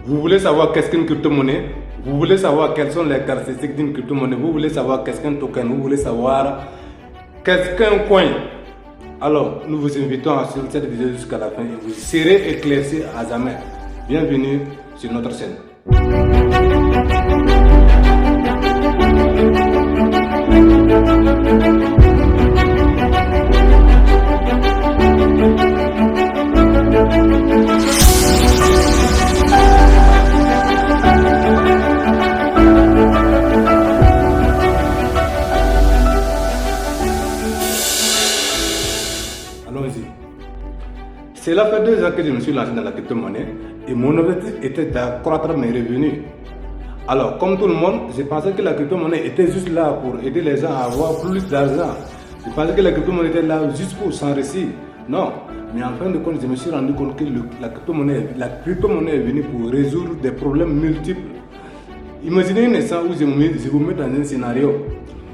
Vous voulez savoir qu'est-ce qu'une crypto-monnaie? Vous voulez savoir quelles sont les caractéristiques d'une crypto-monnaie? Vous voulez savoir qu'est-ce qu'un token? Vous voulez savoir qu'est-ce qu'un coin? Alors, nous vous invitons à suivre cette vidéo jusqu'à la fin et vous serez éclaircis à jamais. Bienvenue sur notre chaîne. Allons-y. Cela fait 2 ans que je me suis lancé dans la crypto-monnaie et mon objectif était d'accroître mes revenus. Alors, comme tout le monde, je pensais que la crypto-monnaie était juste là pour aider les gens à avoir plus d'argent. Je pensais que la crypto-monnaie était là juste pour s'enrichir. Non, mais en fin de compte, je me suis rendu compte que la crypto-monnaie est venue pour résoudre des problèmes multiples. Imaginez une instant où je vous mets dans un scénario.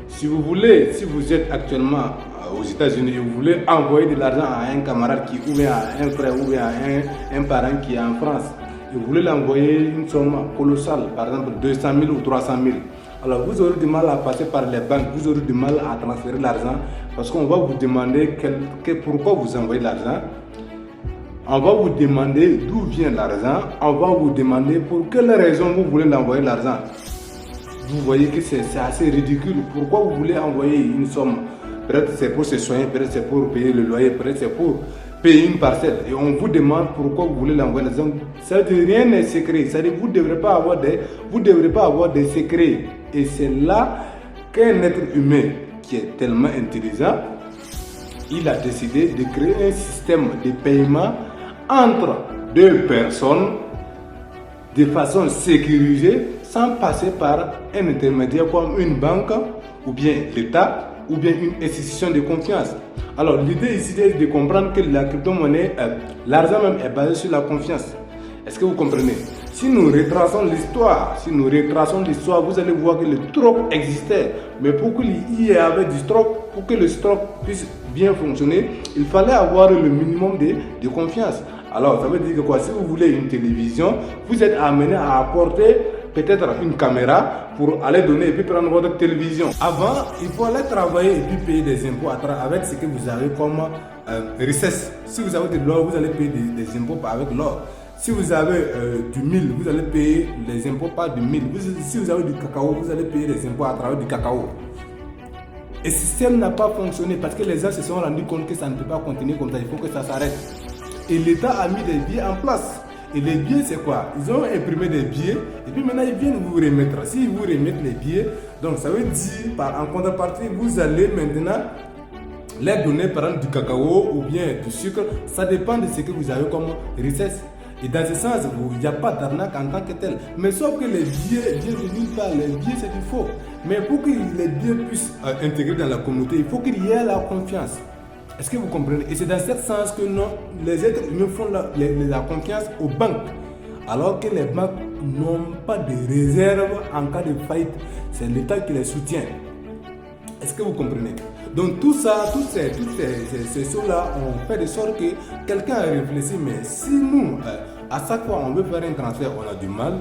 Si vous êtes actuellement aux États-Unis et vous voulez envoyer de l'argent à un camarade ou bien à un frère ou bien à un parent qui est en France, et vous voulez l'envoyer une somme colossale, par exemple 200 000 ou 300 000, alors vous aurez du mal à passer par les banques, vous aurez du mal à transférer l'argent parce qu'on va vous demander pourquoi vous envoyez l'argent. On va vous demander d'où vient l'argent, on va vous demander pour quelle raison vous voulez l'envoyer l'argent. Vous voyez que c'est assez ridicule. Pourquoi vous voulez envoyer une somme? Peut-être c'est pour se soigner, peut-être c'est pour payer le loyer, peut-être c'est pour payer une parcelle. Et on vous demande pourquoi vous voulez l'envoyer l'argent. Ça veut dire rien n'est secret. Ça veut dire vous ne devrez pas avoir des secrets. Et c'est là qu'un être humain qui est tellement intelligent, il a décidé de créer un système de paiement entre deux personnes de façon sécurisée, sans passer par un intermédiaire comme une banque ou bien l'État ou bien une institution de confiance. Alors l'idée ici est de comprendre que la crypto-monnaie, l'argent même est basé sur la confiance. Est-ce que vous comprenez? Si nous retraçons l'histoire, vous allez voir que le stock existait. Mais pour qu'il y ait du stock, pour que le stock puisse bien fonctionner, il fallait avoir le minimum de confiance. Alors ça veut dire que quoi? Si vous voulez une télévision, vous êtes amené à apporter peut-être une caméra pour aller donner et puis prendre votre télévision. Avant, il faut aller travailler et puis payer des impôts avec ce que vous avez comme richesse. Si vous avez de l'or, vous allez payer des impôts avec l'or. Si vous avez du mil, vous allez payer les impôts par du mil. Si vous avez du cacao, vous allez payer des impôts à travers du cacao. Et ce système n'a pas fonctionné parce que les gens se sont rendus compte que ça ne peut pas continuer comme ça, il faut que ça s'arrête. Et l'État a mis des billets en place. Et les billets, c'est quoi? Ils ont imprimé des billets et puis maintenant ils viennent vous remettre. S'ils vous remettent les billets, donc ça veut dire en contrepartie, vous allez maintenant les donner par exemple du cacao ou bien du sucre. Ça dépend de ce que vous avez comme richesse. Et dans ce sens, il n'y a pas d'arnaque en tant que tel. Mais sauf que les billets viennent de nulle part. Les billets, c'est du faux. Mais pour que les billets puissent intégrer dans la communauté, il faut qu'il y ait la confiance. Est-ce que vous comprenez? Et c'est dans ce sens que les êtres humains font la confiance aux banques. Alors que les banques n'ont pas de réserve en cas de faillite. C'est l'État qui les soutient. Est-ce que vous comprenez? Donc tout ça, toutes ces choses-là ont fait de sorte que quelqu'un a réfléchi, mais si nous, à chaque fois on veut faire un transfert, on a du mal.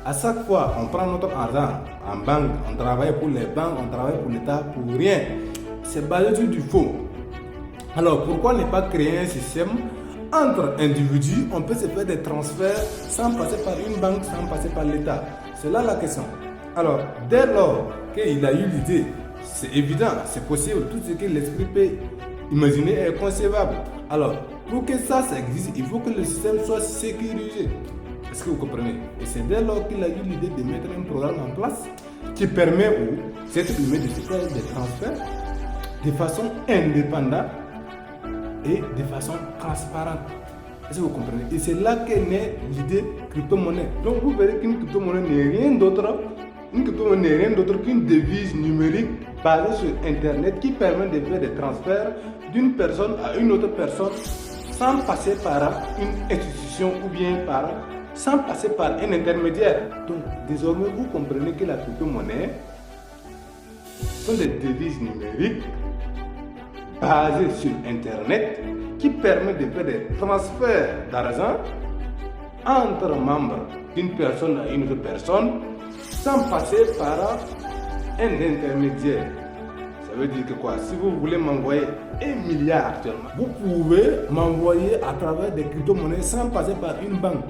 À chaque fois on prend notre argent en banque, on travaille pour les banques, on travaille pour l'État, pour rien. C'est basé sur du faux. Alors pourquoi ne pas créer un système entre individus? On peut se faire des transferts sans passer par une banque, sans passer par l'État. C'est là la question. Alors dès lors qu'il a eu l'idée, c'est évident, c'est possible, tout ce que l'esprit peut imaginer est concevable. Alors, pour que ça existe, il faut que le système soit sécurisé. Est-ce que vous comprenez? Et c'est dès lors qu'il a eu l'idée de mettre un programme en place qui permet aux êtres humains de se faire des transferts de façon indépendante et de façon transparente. Est-ce que vous comprenez? Et c'est là qu'est née l'idée crypto-monnaie. Donc vous verrez qu'une crypto-monnaie n'est rien d'autre. Une crypto-monnaie n'est rien d'autre qu'une devise numérique basée sur Internet qui permet de faire des transferts d'une personne à une autre personne sans passer par une institution ou bien sans passer par un intermédiaire. Donc désormais vous comprenez que la crypto-monnaie sont des devises numériques basées sur Internet qui permettent de faire des transferts d'argent entre membres d'une personne à une autre personne sans passer par un intermédiaire. Ça veut dire que quoi? Si vous voulez m'envoyer 1 milliard actuellement, vous pouvez m'envoyer à travers des crypto-monnaies sans passer par une banque.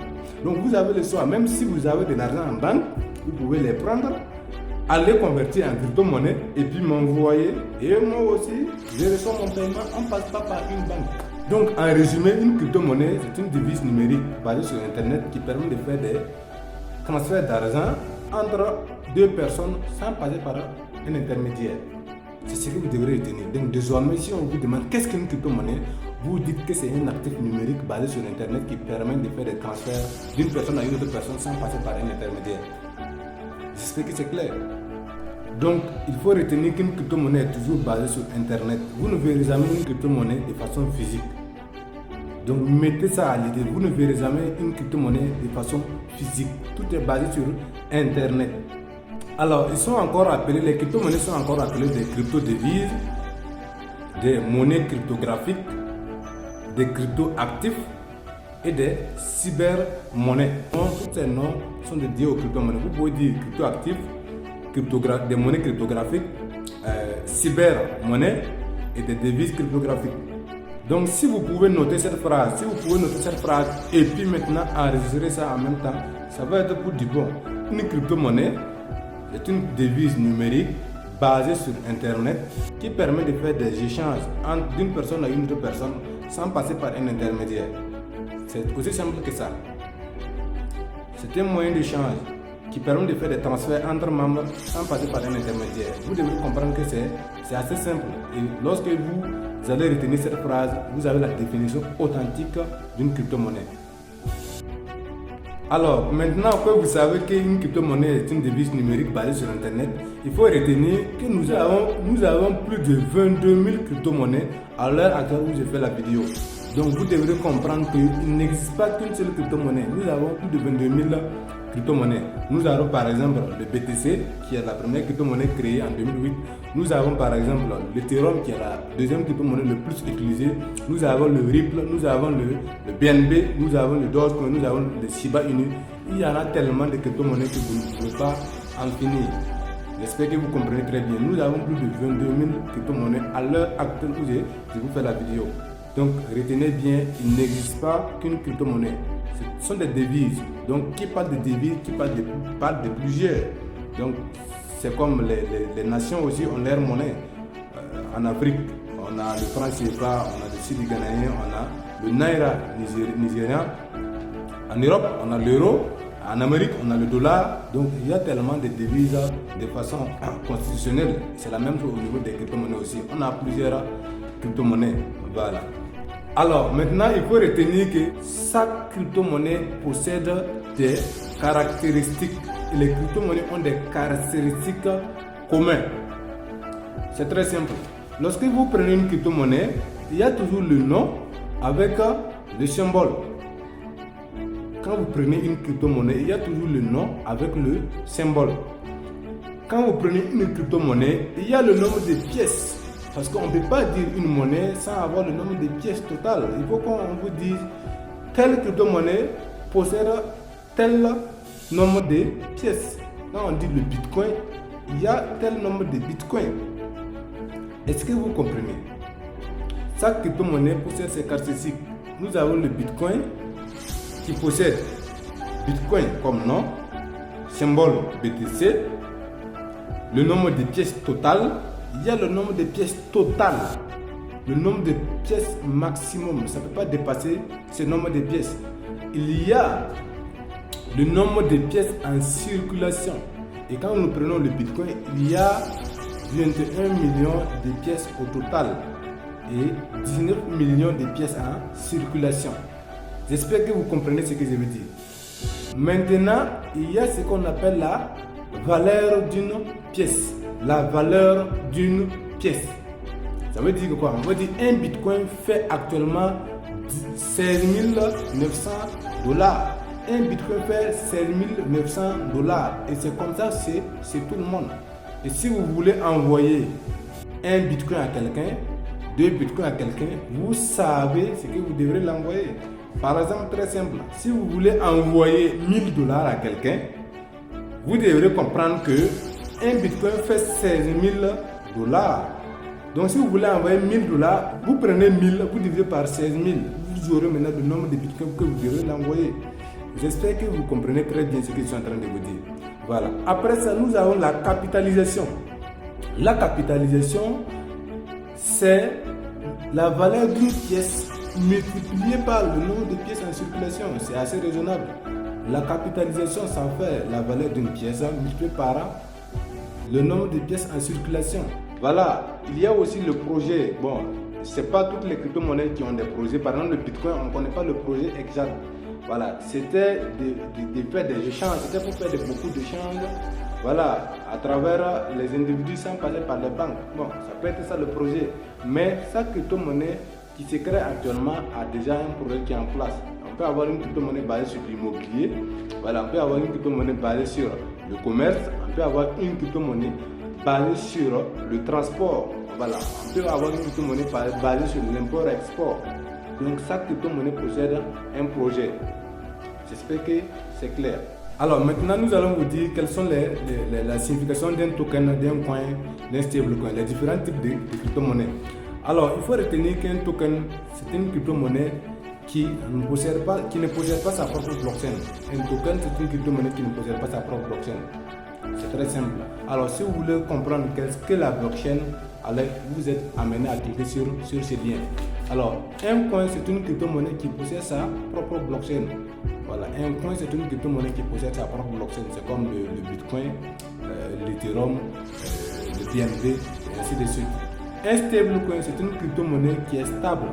Donc vous avez le choix, même si vous avez de l'argent en banque, vous pouvez les prendre, aller convertir en crypto-monnaie et puis m'envoyer. Et moi aussi, je reçois mon paiement, on ne passe pas par une banque. Donc en résumé, une crypto-monnaie, c'est une devise numérique basée sur Internet qui permet de faire des transferts d'argent entre deux personnes sans passer par un intermédiaire. C'est ce que vous devrez retenir. Donc désormais, si on vous demande qu'est-ce qu'une crypto-monnaie, vous dites que c'est un actif numérique basé sur Internet qui permet de faire des transferts d'une personne à une autre personne sans passer par un intermédiaire. J'espère que c'est clair. Donc, il faut retenir qu'une crypto-monnaie est toujours basée sur Internet. Vous ne verrez jamais une crypto-monnaie de façon physique. Donc, mettez ça à l'idée. Vous ne verrez jamais une crypto-monnaie de façon physique. Tout est basé sur Internet. Alors, les crypto-monnaies sont encore appelées des crypto-devises, des monnaies cryptographiques, des crypto-actifs et des cyber-monnaies. Tous ces noms sont dédiés aux crypto-monnaies. Vous pouvez dire crypto-actifs, des monnaies cryptographiques, cyber-monnaies et des devises cryptographiques. Donc si vous pouvez noter cette phrase, et puis maintenant enregistrer ça en même temps, ça va être pour du bon. Une crypto-monnaie est une devise numérique basée sur Internet qui permet de faire des échanges d'une personne à une autre personne sans passer par un intermédiaire. C'est aussi simple que ça. C'est un moyen d'échange qui permet de faire des transferts entre membres sans passer par un intermédiaire. Vous devez comprendre que c'est assez simple. Et lorsque vous allez retenir cette phrase, vous avez la définition authentique d'une crypto-monnaie. Alors, maintenant que vous savez qu'une crypto-monnaie est une devise numérique basée sur Internet, il faut retenir que nous avons plus de 22 000 crypto-monnaies à l'heure actuelle où je fais la vidéo. Donc, vous devrez comprendre qu'il n'existe pas qu'une seule crypto-monnaie. Nous avons plus de 22 000 crypto-monnaies. Nous avons par exemple le BTC, qui est la première crypto-monnaie créée en 2008. Nous avons par exemple l'Ethereum, qui est la deuxième crypto-monnaie le plus utilisée. Nous avons le Ripple, nous avons le BNB, nous avons le Dogecoin, nous avons le Shiba Inu. Il y en a tellement de crypto-monnaies que vous ne pouvez pas en finir. J'espère que vous comprenez très bien. Nous avons plus de 22 000 crypto-monnaies à l'heure actuelle où je vous fais la vidéo. Donc retenez bien, il n'existe pas qu'une crypto-monnaie. Ce sont des devises. Donc qui parle de devises, qui parle de plusieurs. Donc c'est comme les nations aussi ont leur monnaie. En Afrique, on a le franc CFA, on a le cedi ghanéen, on a le naira nigérien. En Europe, on a l'euro. En Amérique, on a le dollar. Donc il y a tellement de devises de façon constitutionnelle. C'est la même chose au niveau des crypto-monnaies aussi. On a plusieurs crypto-monnaies. Voilà. Alors maintenant, il faut retenir que chaque crypto-monnaie possède des caractéristiques. Et les crypto-monnaies ont des caractéristiques communes. C'est très simple. Lorsque vous prenez une crypto-monnaie, il y a toujours le nom avec le symbole. Quand vous prenez une crypto-monnaie, il y a toujours le nom avec le symbole. Quand vous prenez une crypto-monnaie, il y a le nombre de pièces. Parce qu'on ne peut pas dire une monnaie sans avoir le nombre de pièces totales. Il faut qu'on vous dise telle crypto-monnaie possède tel nombre de pièces. Quand on dit le bitcoin, il y a tel nombre de bitcoins. Est-ce que vous comprenez? Chaque crypto-monnaie possède ses caractéristiques. Nous avons le bitcoin qui possède bitcoin comme nom, symbole BTC, le nombre de pièces totales. Il y a le nombre de pièces totales, le nombre de pièces maximum. Ça ne peut pas dépasser ce nombre de pièces. Il y a le nombre de pièces en circulation. Et quand nous prenons le bitcoin, il y a 21 millions de pièces au total et 19 millions de pièces en circulation. J'espère que vous comprenez ce que je veux dire. Maintenant, il y a ce qu'on appelle la valeur d'une pièce. La valeur d'une pièce. Ça veut dire quoi? On va dire un bitcoin fait actuellement 16 900 $. Un bitcoin fait 16 900 $. Et c'est comme ça, c'est tout le monde. Et si vous voulez envoyer un bitcoin à quelqu'un, 2 bitcoins à quelqu'un, vous savez ce que vous devrez l'envoyer. Par exemple, très simple, si vous voulez envoyer $1000 à quelqu'un, vous devrez comprendre que un bitcoin fait $16 000. Donc si vous voulez envoyer $1000, vous prenez 1000, vous divisez par 16 000. Vous aurez maintenant le nombre de bitcoins que vous devrez l'envoyer. J'espère que vous comprenez très bien ce que je suis en train de vous dire. Voilà. Après ça, nous avons la capitalisation. La capitalisation, c'est la valeur d'une pièce multipliée par le nombre de pièces en circulation. C'est assez raisonnable. La capitalisation, ça fait la valeur d'une pièce multipliée par le nombre de pièces en circulation. Voilà. Il y a aussi le projet. Bon, c'est pas toutes les crypto-monnaies qui ont des projets. Par exemple, le Bitcoin, on ne connaît pas le projet exact. Voilà, c'était de faire des échanges, c'était pour faire beaucoup d'échanges, voilà, à travers les individus sans passer par les banques. Bon, ça peut être ça le projet, mais cette crypto-monnaie qui se crée actuellement a déjà un projet qui est en place. On peut avoir une crypto-monnaie basée sur l'immobilier, voilà, on peut avoir une crypto-monnaie basée sur le commerce, on peut avoir une crypto-monnaie basée sur le transport, voilà, on peut avoir une crypto-monnaie basée sur l'import-export. Donc, chaque crypto-monnaie possède un projet. J'espère que c'est clair. Alors, maintenant, nous allons vous dire quelles sont la signification d'un token, d'un coin, d'un stablecoin, les différents types de crypto-monnaies. Alors, il faut retenir qu'un token, c'est une crypto-monnaie qui ne possède pas sa propre blockchain. Un token, c'est une crypto-monnaie qui ne possède pas sa propre blockchain. C'est très simple. Alors, si vous voulez comprendre qu'est-ce que la blockchain, alors vous êtes amené à cliquer sur ces liens. Alors, un coin, c'est une crypto-monnaie qui possède sa propre blockchain. Voilà, un coin, c'est une crypto-monnaie qui possède sa propre blockchain. C'est comme le Bitcoin, l'Ethereum, le BNB, et ainsi de suite. Un stablecoin, c'est une crypto-monnaie qui est stable.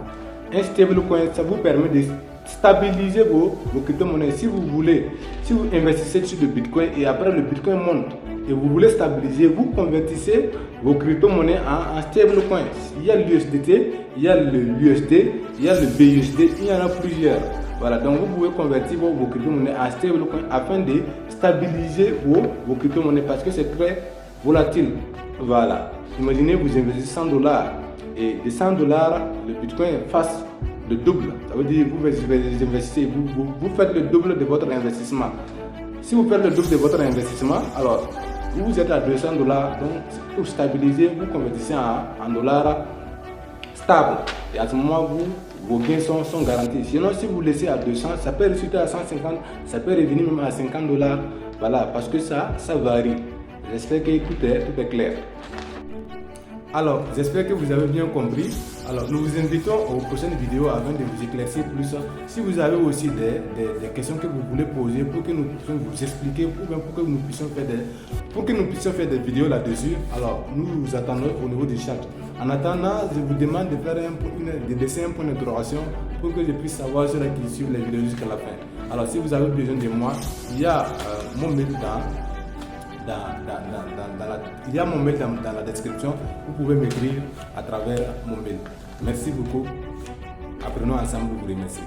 Un stablecoin, ça vous permet de stabiliser vos crypto-monnaies. Si vous investissez sur le Bitcoin et après le Bitcoin monte et vous voulez stabiliser, vous convertissez vos crypto-monnaies en stablecoin. Il y a l'USDT, il y a l'USD, il y a le BUSD, il y en a plusieurs. Voilà, donc vous pouvez convertir vos crypto-monnaies en stablecoin afin de stabiliser vos crypto-monnaies parce que c'est très volatile. Voilà, imaginez vous investissez $100 et de $100, le Bitcoin fasse le double. Ça veut dire que vous investissez, vous faites le double de votre investissement. Si vous faites le double de votre investissement, alors vous êtes à $200, donc pour stabiliser, vous convertissez en dollars stables. Et à ce moment, vos gains sont garantis. Sinon, si vous laissez à 200, ça peut résulter à 150, ça peut revenir même à $50. Voilà, parce que ça varie. J'espère que tout est clair. Alors, j'espère que vous avez bien compris. Alors, nous vous invitons aux prochaines vidéos afin de vous éclaircir plus. Si vous avez aussi des questions que vous voulez poser pour que nous puissions vous expliquer, ou bien pour que nous puissions faire des vidéos là-dessus, alors nous vous attendons au niveau du chat. En attendant, je vous demande de laisser un point d'interrogation pour que je puisse savoir ceux qui suivent les vidéos jusqu'à la fin. Alors, si vous avez besoin de moi, il y a mon mail il y a mon mail dans la description. Vous pouvez m'écrire à travers mon mail. Merci beaucoup. Apprenons ensemble, vous remercie.